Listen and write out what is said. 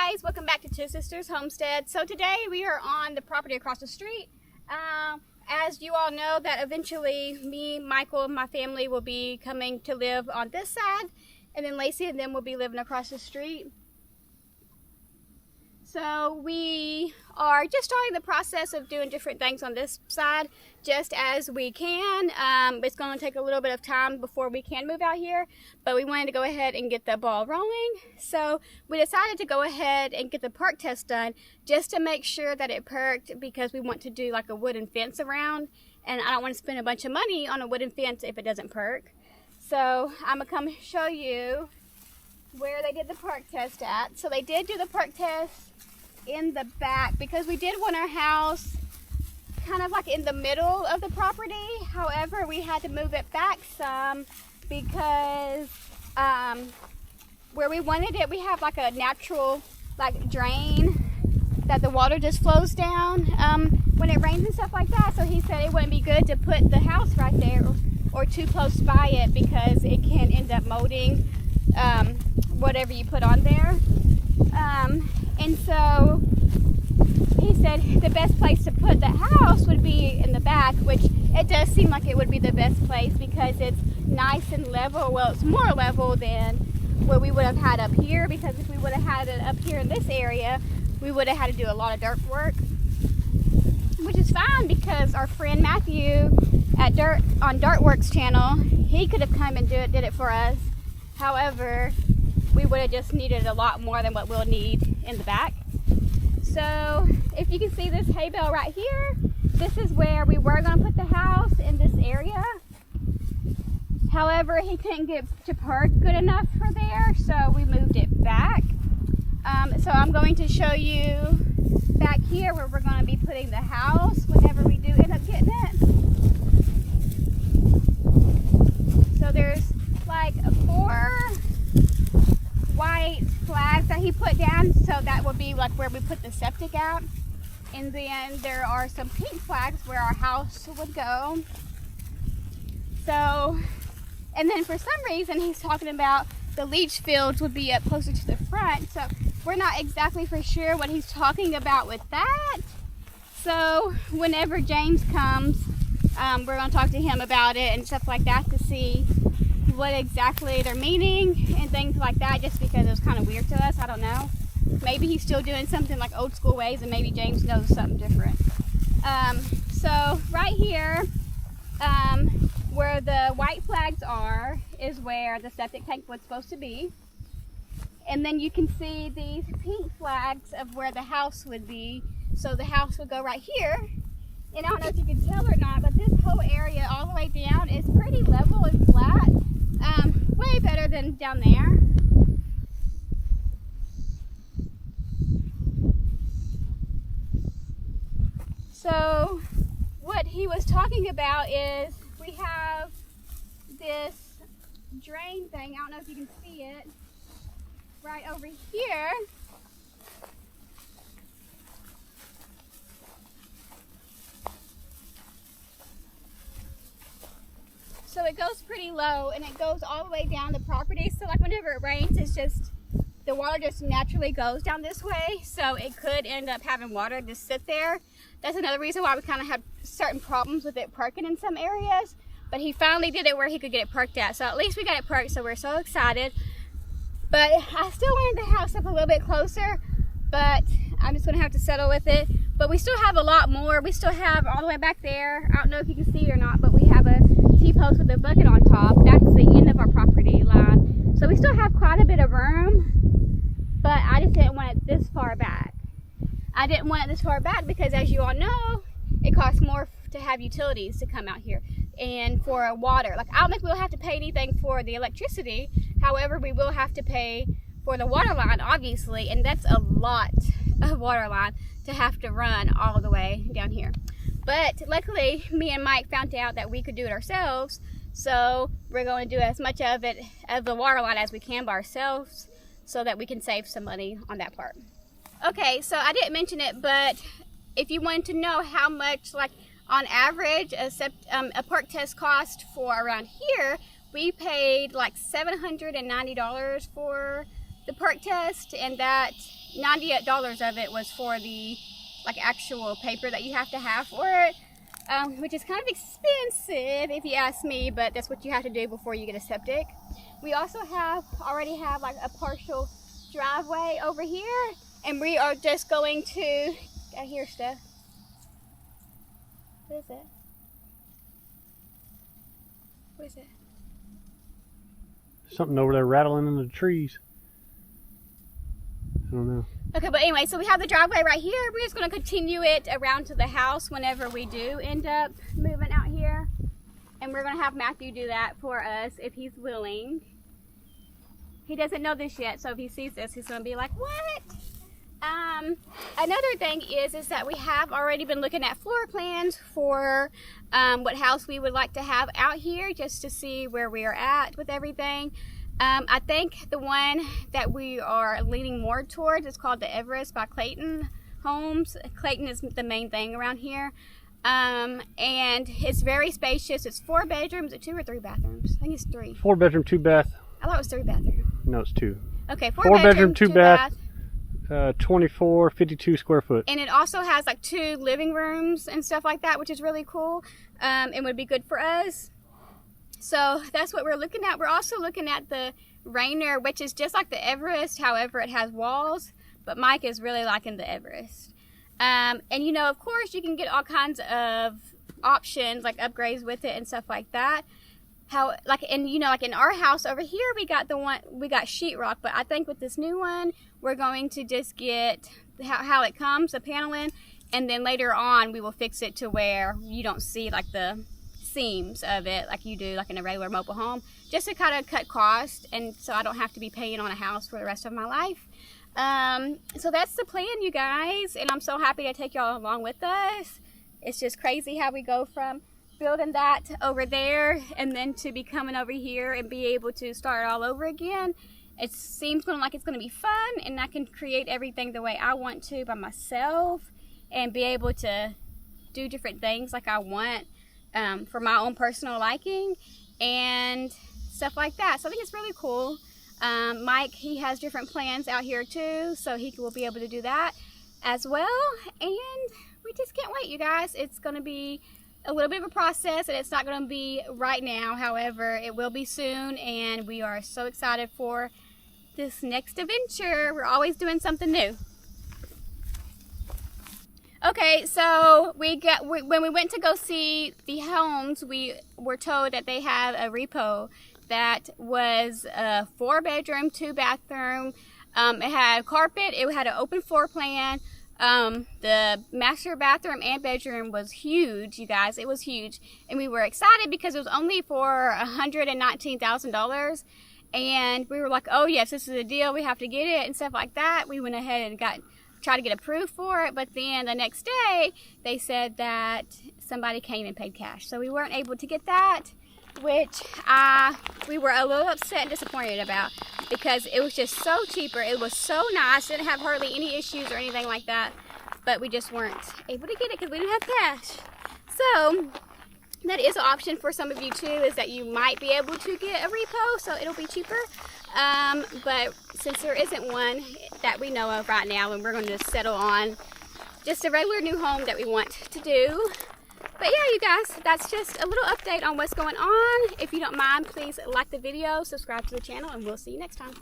guys, welcome back to Two Sisters Homestead. So today we are on the property across the street. As you all know, that eventually me, Michael, and my family will be coming to live on this side, and then Laci and them will be living across the street. So we are just starting the process of doing different things on this side just as we can. It's going to take a little bit of time before we can move out here, but we wanted to go ahead and get the ball rolling. So we decided to go ahead and get the perk test done just to make sure that it perked, because we want to do like a wooden fence around, and I don't want to spend a bunch of money on a wooden fence if it doesn't perk. So I'm going to come show you where they did the perk test at. So they did do the perk test in the back because we did want our house kind of like in the middle of the property. However, we had to move it back some because where we wanted it, we have like a natural like drain that the water just flows down when it rains and stuff like that. So he said it wouldn't be good to put the house right there or too close by it, because it can end up molding whatever you put on there. And so he said the best place to put the house would be in the back, which it does seem like it would be the best place because it's nice and level. Well, it's more level than what we would have had up here, because if we would have had it up here in this area, we would have had to do a lot of dirt work, which is fine because our friend Matthew at Dirtworks channel, he could have come and did it for us. However, we would have just needed a lot more than what we'll need in the back. So if you can see this hay bale right here, this is where we were going to put the house, in this area. However, he couldn't get to perk good enough for there, so we moved it back. So I'm going to show you back here where we're going to be putting the house whenever we do end up getting it. So there's like 4 white flags that he put down, so that would be like where we put the septic out, and then there are some pink flags where our house would go. So, and then for some reason he's talking about the leach fields would be up closer to the front, so we're not exactly for sure what he's talking about with that. So whenever James comes, we're going to talk to him about it and stuff like that to see what exactly they're meaning and things like that, just because it was kind of weird to us. I don't know. Maybe he's still doing something like old school ways, and maybe James knows something different. So right here, where the white flags are, is where the septic tank was supposed to be. And then you can see these pink flags of where the house would be. So the house would go right here. And I don't know if you can tell or not, but this whole area all the way down is pretty level and flat. Way better than down there. So what he was talking about is we have this drain thing. I don't know if you can see it right over here. So it goes pretty low, and it goes all the way down the property. So like whenever it rains, it's just, the water just naturally goes down this way. So it could end up having water just sit there. That's another reason why we kind of have certain problems with it perking in some areas. But he finally did it where he could get it perked at. So at least we got it perked, so we're so excited. But I still wanted the house up a little bit closer, but I'm just gonna have to settle with it. But we still have a lot more. We still have all the way back there. I don't know if you can see it or not, but we have a T-post with a bucket on top. That's the end of our property line. So we still have quite a bit of room, but I just didn't want it this far back. I didn't want it this far back because, as you all know, it costs more to have utilities to come out here and for water. Like, I don't think we'll have to pay anything for the electricity. However, we will have to pay for the water line, obviously, and that's a lot of water line to have to run all the way down here. But luckily, me and Mike found out that we could do it ourselves, so we're going to do as much of it, of the water line, as we can by ourselves, so that we can save some money on that part. Okay, so I didn't mention it, but if you wanted to know how much, like on average, a perk test cost for around here, we paid like $790 for the perk test, and that $98 of it was for the like actual paper that you have to have for it, which is kind of expensive if you ask me, but that's what you have to do before you get a septic. We also already have like a partial driveway over here, and we are just going to, I hear stuff. What is it? What is it? Something over there rattling in the trees. I don't know. Okay, but anyway, so we have the driveway right here. We're just going to continue it around to the house whenever we do end up moving out here. And we're going to have Matthew do that for us if he's willing. He doesn't know this yet, so if he sees this, he's going to be like, what? Another thing is that we have already been looking at floor plans for what house we would like to have out here, just to see where we are at with everything. I think the one that we are leaning more towards is called the Everest by Clayton Homes. Clayton is the main thing around here. And it's very spacious. It's 4 bedrooms. Is it 2 or 3 bathrooms? I think it's 3. 4 bedroom, 2 bath. I thought it was 3 bathrooms. No, it's 2. Okay, 4 bedroom, 2 bath. 24, 52 square foot. And it also has like 2 living rooms and stuff like that, which is really cool. And would be good for us. So that's what we're looking at. We're also looking at the Rainier, which is just like the Everest. However, it has walls. But Mike is really liking the Everest. And you know, of course, you can get all kinds of options, like upgrades with it and stuff like that. Like in our house over here, we got sheetrock, but I think with this new one, we're going to just get how it comes, the paneling, and then later on we will fix it to where you don't see like the seams of it like you do like in a regular mobile home, just to kind of cut cost, and so I don't have to be paying on a house for the rest of my life. So that's the plan, you guys, and I'm so happy to take y'all along with us. It's just crazy how we go from building that over there and then to be coming over here and be able to start all over again. It seems like it's going to be fun, and I can create everything the way I want to by myself and be able to do different things like I want for my own personal liking and stuff like that. So I think it's really cool. Mike, he has different plans out here too, so he will be able to do that as well. And we just can't wait, you guys. It's going to be a little bit of a process, and it's not going to be right now. However, it will be soon, and we are so excited for this next adventure. We're always doing something new. Okay, so when we went to go see the homes, we were told that they had a repo that was a 4 bedroom, 2 bathroom. It had carpet. It had an open floor plan. The master bathroom and bedroom was huge, you guys. It was huge, and we were excited because it was only for $119,000. And we were like, oh yes, this is a deal, we have to get it and stuff like that. We went ahead and tried to get approved for it, but then the next day they said that somebody came and paid cash, so we weren't able to get that, which we were a little upset and disappointed about, because it was just so cheaper. It was so nice, didn't have hardly any issues or anything like that, but we just weren't able to get it because we didn't have cash. So that is an option for some of you too, is that you might be able to get a repo, so it'll be cheaper. But since there isn't one that we know of right now, and we're going to settle on just a regular new home that we want to do. But yeah, you guys, that's just a little update on what's going on. If you don't mind, please like the video, subscribe to the channel, and we'll see you next time.